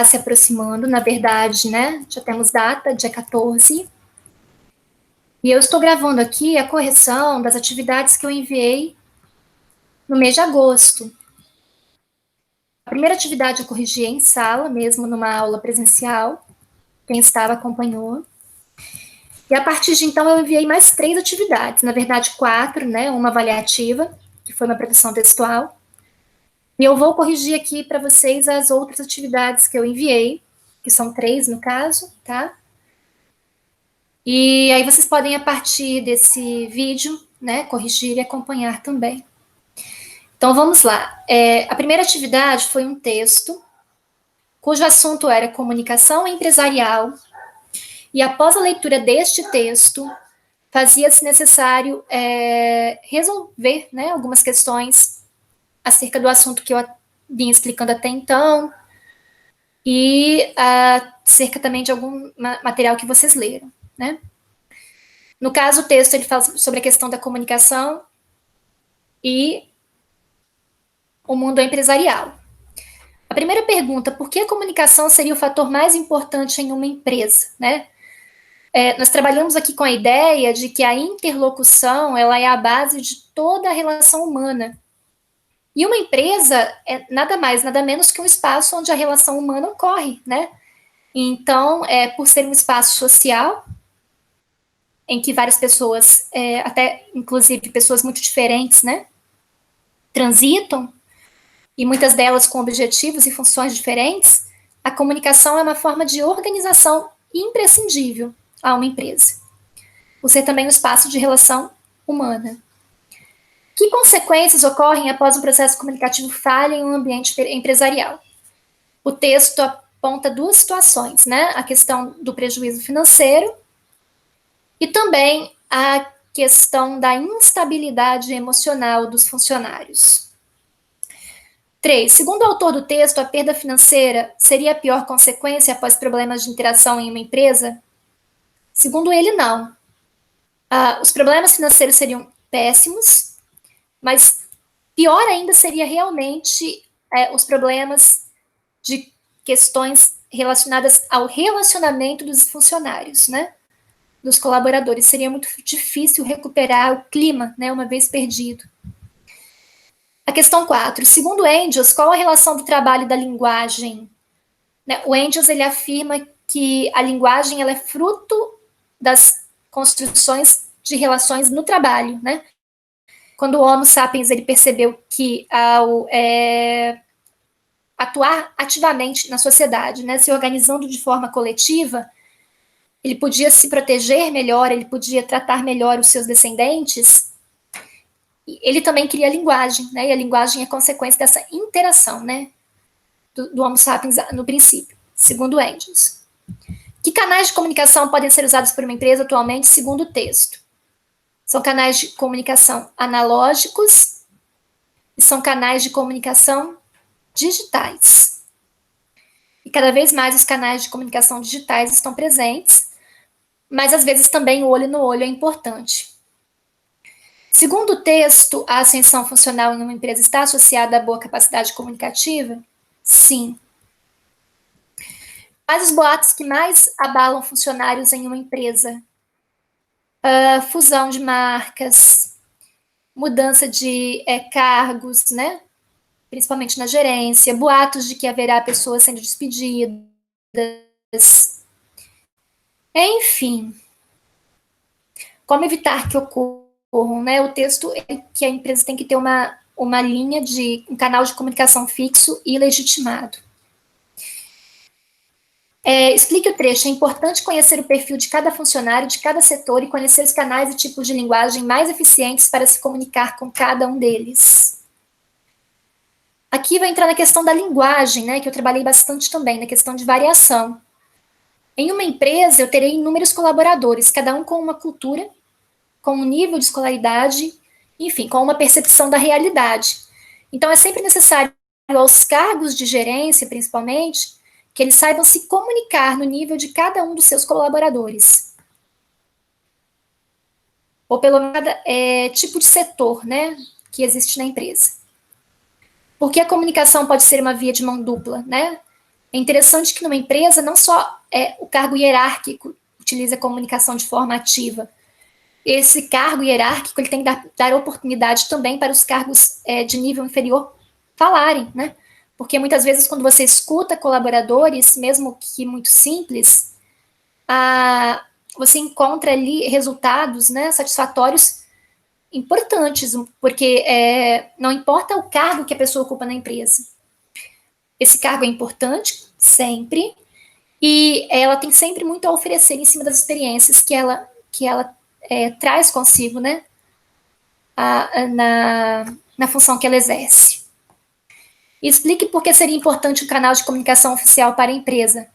se aproximando, na verdade, né? Já temos data, dia 14. E eu estou gravando aqui a correção das atividades que eu enviei no mês de agosto. A primeira atividade eu corrigi em sala, mesmo numa aula presencial. Quem estava acompanhou. E a partir de então eu enviei mais 3 atividades, na verdade 4, né? Uma avaliativa, que foi uma produção textual. E eu vou corrigir aqui para vocês as outras atividades que eu enviei, que são 3 no caso, tá? E aí vocês podem, a partir desse vídeo, né, corrigir e acompanhar também. Então vamos lá. A primeira atividade foi um texto, cujo assunto era comunicação empresarial. E após a leitura deste texto, fazia-se necessário resolver, né, algumas questões acerca do assunto que eu vinha explicando até então, e acerca também de algum material que vocês leram, né? No caso, o texto ele fala sobre a questão da comunicação e o mundo empresarial. A primeira pergunta, por que a comunicação seria o fator mais importante em uma empresa, né? Nós trabalhamos aqui com a ideia de que a interlocução ela é a base de toda a relação humana. E uma empresa é nada mais, nada menos que um espaço onde a relação humana ocorre, né? Então, por ser um espaço social, em que várias pessoas, até inclusive pessoas muito diferentes, né, transitam, e muitas delas com objetivos e funções diferentes, a comunicação é uma forma de organização imprescindível a uma empresa, por ser também um espaço de relação humana. Que consequências ocorrem após um processo comunicativo falha em um ambiente empresarial? O texto aponta 2 situações, né? A questão do prejuízo financeiro e também a questão da instabilidade emocional dos funcionários. 3. Segundo o autor do texto, a perda financeira seria a pior consequência após problemas de interação em uma empresa? Segundo ele, não. Os problemas financeiros seriam péssimos, mas pior ainda seria realmente os problemas de questões relacionadas ao relacionamento dos funcionários, né? Dos colaboradores. Seria muito difícil recuperar o clima, né, uma vez perdido. A questão 4. Segundo Engels, qual a relação do trabalho e da linguagem? O Engels ele afirma que a linguagem ela é fruto das construções de relações no trabalho, né? Quando o Homo sapiens ele percebeu que ao atuar ativamente na sociedade, né, se organizando de forma coletiva, ele podia se proteger melhor, ele podia tratar melhor os seus descendentes. Ele também cria a linguagem, né? E a linguagem é consequência dessa interação, né? Do Homo sapiens no princípio, segundo Engels. Que canais de comunicação podem ser usados por uma empresa atualmente, segundo o texto? São canais de comunicação analógicos e são canais de comunicação digitais. E cada vez mais os canais de comunicação digitais estão presentes, mas às vezes também o olho no olho é importante. Segundo o texto, a ascensão funcional em uma empresa está associada à boa capacidade comunicativa? Sim. Quais os boatos que mais abalam funcionários em uma empresa? Fusão de marcas, mudança de cargos, né? Principalmente na gerência, boatos de que haverá pessoas sendo despedidas. Enfim, como evitar que ocorram, né? O texto é que a empresa tem que ter uma linha de um canal de comunicação fixo e legitimado. Explique o trecho. É importante conhecer o perfil de cada funcionário, de cada setor e conhecer os canais e tipos de linguagem mais eficientes para se comunicar com cada um deles. Aqui vai entrar na questão da linguagem, né, que eu trabalhei bastante também, na questão de variação. Em uma empresa, eu terei inúmeros colaboradores, cada um com uma cultura, com um nível de escolaridade, enfim, com uma percepção da realidade. Então, é sempre necessário, aos cargos de gerência, principalmente, que eles saibam se comunicar no nível de cada um dos seus colaboradores. Ou pelo menos cada tipo de setor, né, que existe na empresa. Porque a comunicação pode ser uma via de mão dupla, né? É interessante que numa empresa não só o cargo hierárquico utiliza a comunicação de forma ativa. Esse cargo hierárquico ele tem que dar oportunidade também para os cargos de nível inferior falarem, né? Porque muitas vezes quando você escuta colaboradores, mesmo que muito simples, você encontra ali resultados, né, satisfatórios importantes, porque não importa o cargo que a pessoa ocupa na empresa. Esse cargo é importante, sempre, e ela tem sempre muito a oferecer em cima das experiências que ela traz consigo, né, na função que ela exerce. Explique por que seria importante um canal de comunicação oficial para a empresa.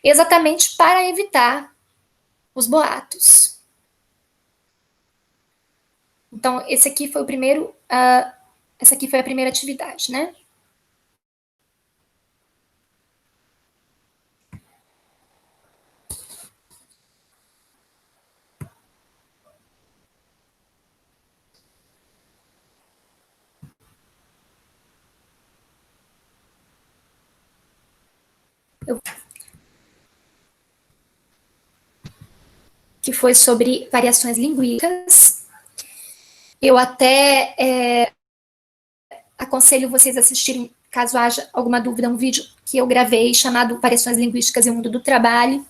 Exatamente para evitar os boatos. Então, essa aqui foi a primeira atividade, né? Que foi sobre variações linguísticas. Eu até aconselho vocês a assistirem, caso haja alguma dúvida, um vídeo que eu gravei chamado Variações Linguísticas e o Mundo do Trabalho,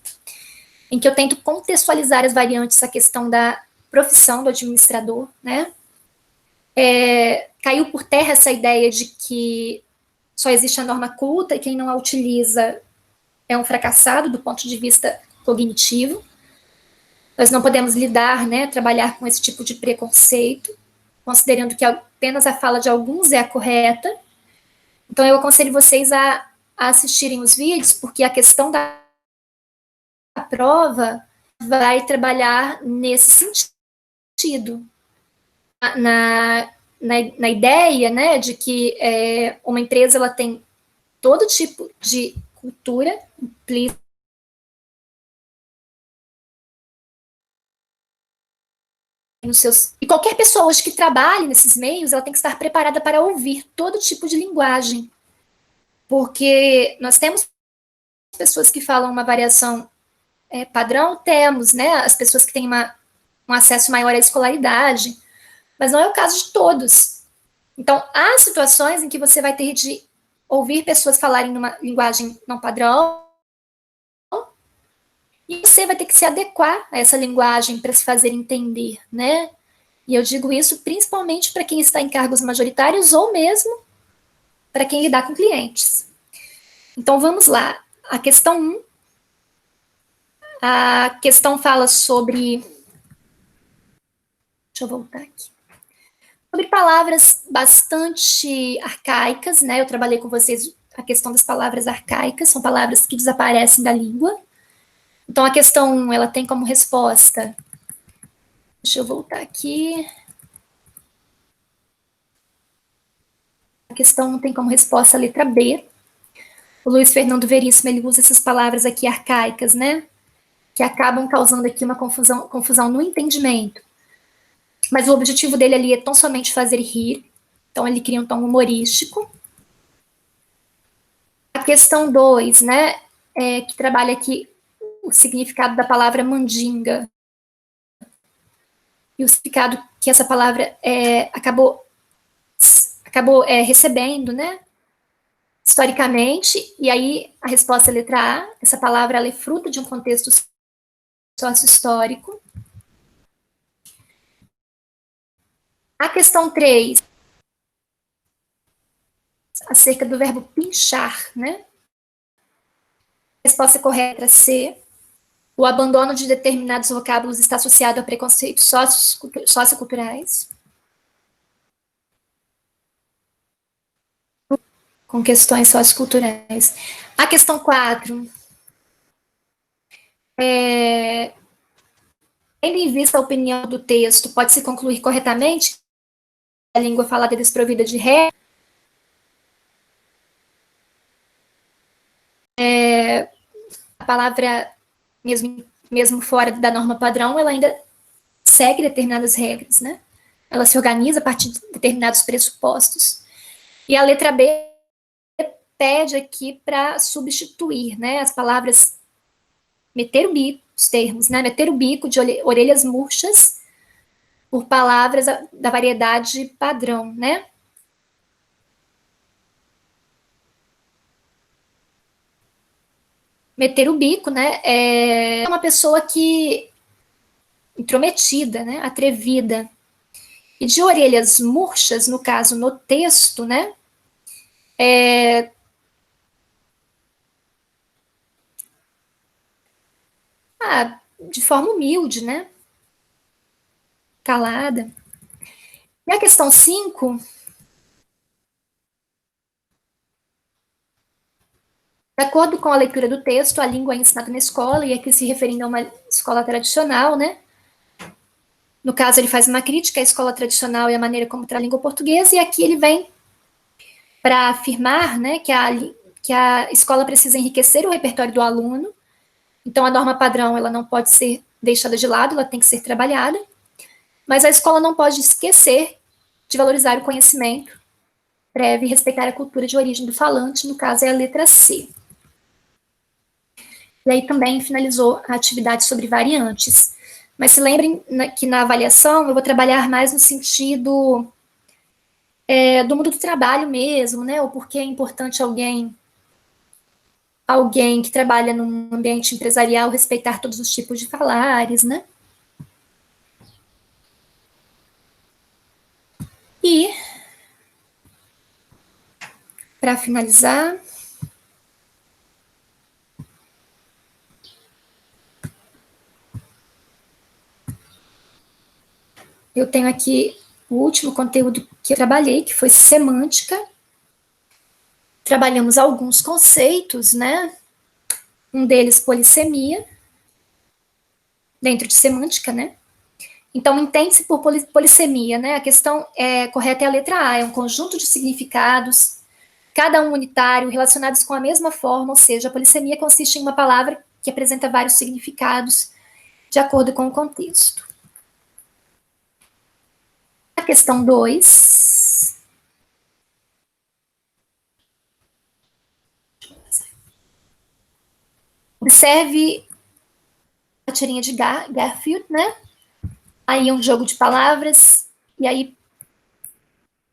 em que eu tento contextualizar as variantes à questão da profissão do administrador, né? Caiu por terra essa ideia de que só existe a norma culta e quem não a utiliza é um fracassado do ponto de vista cognitivo. Nós não podemos lidar, né, trabalhar com esse tipo de preconceito, considerando que apenas a fala de alguns é a correta. Então, eu aconselho vocês a assistirem os vídeos, porque a questão da prova vai trabalhar nesse sentido. Na ideia, né, de que uma empresa ela tem todo tipo de cultura implícita nos seus... E qualquer pessoa hoje que trabalhe nesses meios, ela tem que estar preparada para ouvir todo tipo de linguagem. Porque nós temos pessoas que falam uma variação padrão, temos, né, as pessoas que têm um acesso maior à escolaridade, mas não é o caso de todos. Então, há situações em que você vai ter de ouvir pessoas falarem numa linguagem não padrão, e você vai ter que se adequar a essa linguagem para se fazer entender, né? E eu digo isso principalmente para quem está em cargos majoritários ou mesmo para quem lidar com clientes. Então, vamos lá. A questão 1. A questão fala sobre... Deixa eu voltar aqui. Sobre palavras bastante arcaicas, né? Eu trabalhei com vocês a questão das palavras arcaicas, são palavras que desaparecem da língua. Então, a questão 1, ela tem como resposta... Deixa eu voltar aqui. A questão 1 tem como resposta a letra B. O Luiz Fernando Veríssimo, ele usa essas palavras aqui arcaicas, né? Que acabam causando aqui uma confusão no entendimento. Mas o objetivo dele ali é tão somente fazer rir. Então, ele cria um tom humorístico. A questão 2, né? Que trabalha aqui o significado da palavra mandinga. E o significado que essa palavra acabou recebendo, né? Historicamente. E aí, a resposta é a letra A. Essa palavra ela é fruto de um contexto sócio-histórico. A questão 3, acerca do verbo pinchar, né? A resposta correta é C. O abandono de determinados vocábulos está associado a preconceitos socioculturais. Com questões socioculturais. A questão 4. Tendo em vista a opinião do texto, pode-se concluir corretamente que a língua falada é desprovida de ré. A palavra, mesmo fora da norma padrão, ela ainda segue determinadas regras, né? Ela se organiza a partir de determinados pressupostos. E a letra B pede aqui para substituir, né, as palavras meter o bico, os termos, né, meter o bico de orelhas murchas por palavras da variedade padrão, né? Meter o bico, né, é uma pessoa que intrometida, né, atrevida. E de orelhas murchas, no caso, no texto, né, de forma humilde, né, calada. E a questão 5, de acordo com a leitura do texto, a língua é ensinada na escola, e aqui se referindo a uma escola tradicional, né? No caso, ele faz uma crítica à escola tradicional e à maneira como trata a língua portuguesa, e aqui ele vem para afirmar, né, que a escola precisa enriquecer o repertório do aluno. Então, a norma padrão ela não pode ser deixada de lado, ela tem que ser trabalhada, mas a escola não pode esquecer de valorizar o conhecimento prévio e respeitar a cultura de origem do falante, no caso é a letra C. E aí também finalizou a atividade sobre variantes. Mas se lembrem que na avaliação eu vou trabalhar mais no sentido do mundo do trabalho mesmo, né? O porquê é importante alguém que trabalha num ambiente empresarial respeitar todos os tipos de falares, né? E, para finalizar, eu tenho aqui o último conteúdo que eu trabalhei, que foi semântica. Trabalhamos alguns conceitos, né? Um deles, polissemia, dentro de semântica, né? Então, entende-se por polissemia, né? A questão correta é a letra A, é um conjunto de significados, cada um unitário, relacionados com a mesma forma, ou seja, a polissemia consiste em uma palavra que apresenta vários significados de acordo com o contexto. A questão 2. Observe a tirinha de Garfield, né? Aí um jogo de palavras, e aí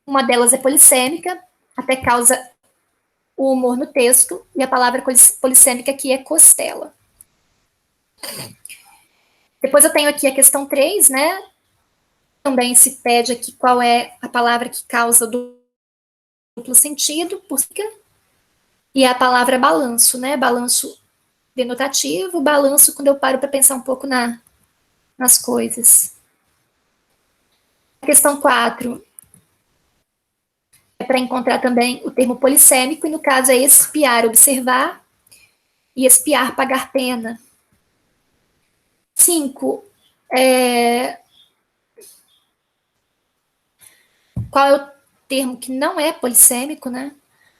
uma delas é polissêmica, até causa o humor no texto, e a palavra polissêmica aqui é costela. Depois eu tenho aqui a questão 3, né? Também se pede aqui qual é a palavra que causa duplo sentido, e a palavra balanço, né? Balanço denotativo, balanço quando eu paro para pensar um pouco nas coisas. A questão 4 é para encontrar também o termo polissêmico, e no caso é espiar, observar, e espiar, pagar pena. 5. Qual é o termo que não é polissêmico, né?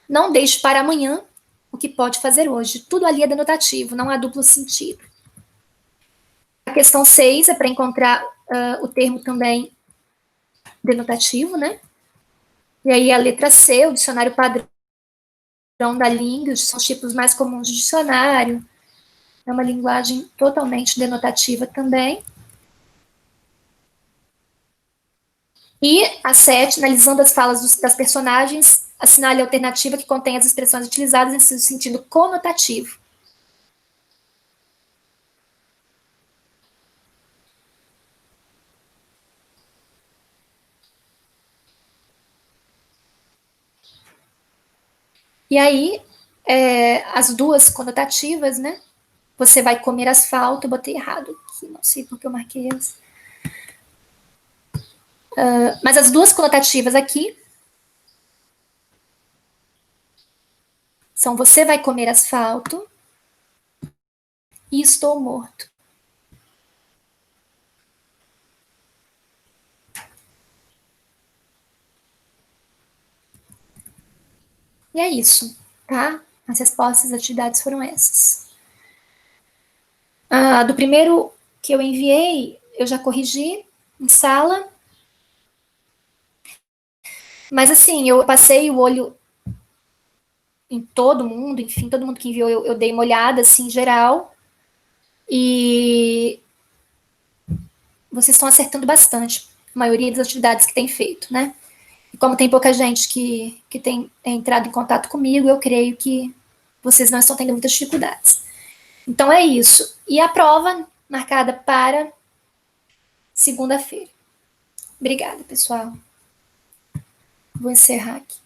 Não deixe para amanhã o que pode fazer hoje. Tudo ali é denotativo, não há duplo sentido. A questão 6 é para encontrar o termo também denotativo, né? E aí a letra C, o dicionário padrão da língua, são os tipos mais comuns de dicionário. É uma linguagem totalmente denotativa também. E a 7, analisando as falas das personagens, assinale a alternativa que contém as expressões utilizadas em seu sentido conotativo. E aí, as duas conotativas, né? Você vai comer asfalto, eu botei errado aqui, não sei porque eu marquei as. Mas as duas conotativas aqui são você vai comer asfalto e estou morto. E é isso, tá? As respostas das atividades foram essas. Do primeiro que eu enviei, eu já corrigi em sala. Mas assim, eu passei o olho em todo mundo, enfim, todo mundo que enviou, eu dei uma olhada, assim, geral, e vocês estão acertando bastante a maioria das atividades que tem feito, né? E como tem pouca gente que tem entrado em contato comigo, eu creio que vocês não estão tendo muitas dificuldades. Então é isso. E a prova marcada para segunda-feira. Obrigada, pessoal. Vou encerrar aqui.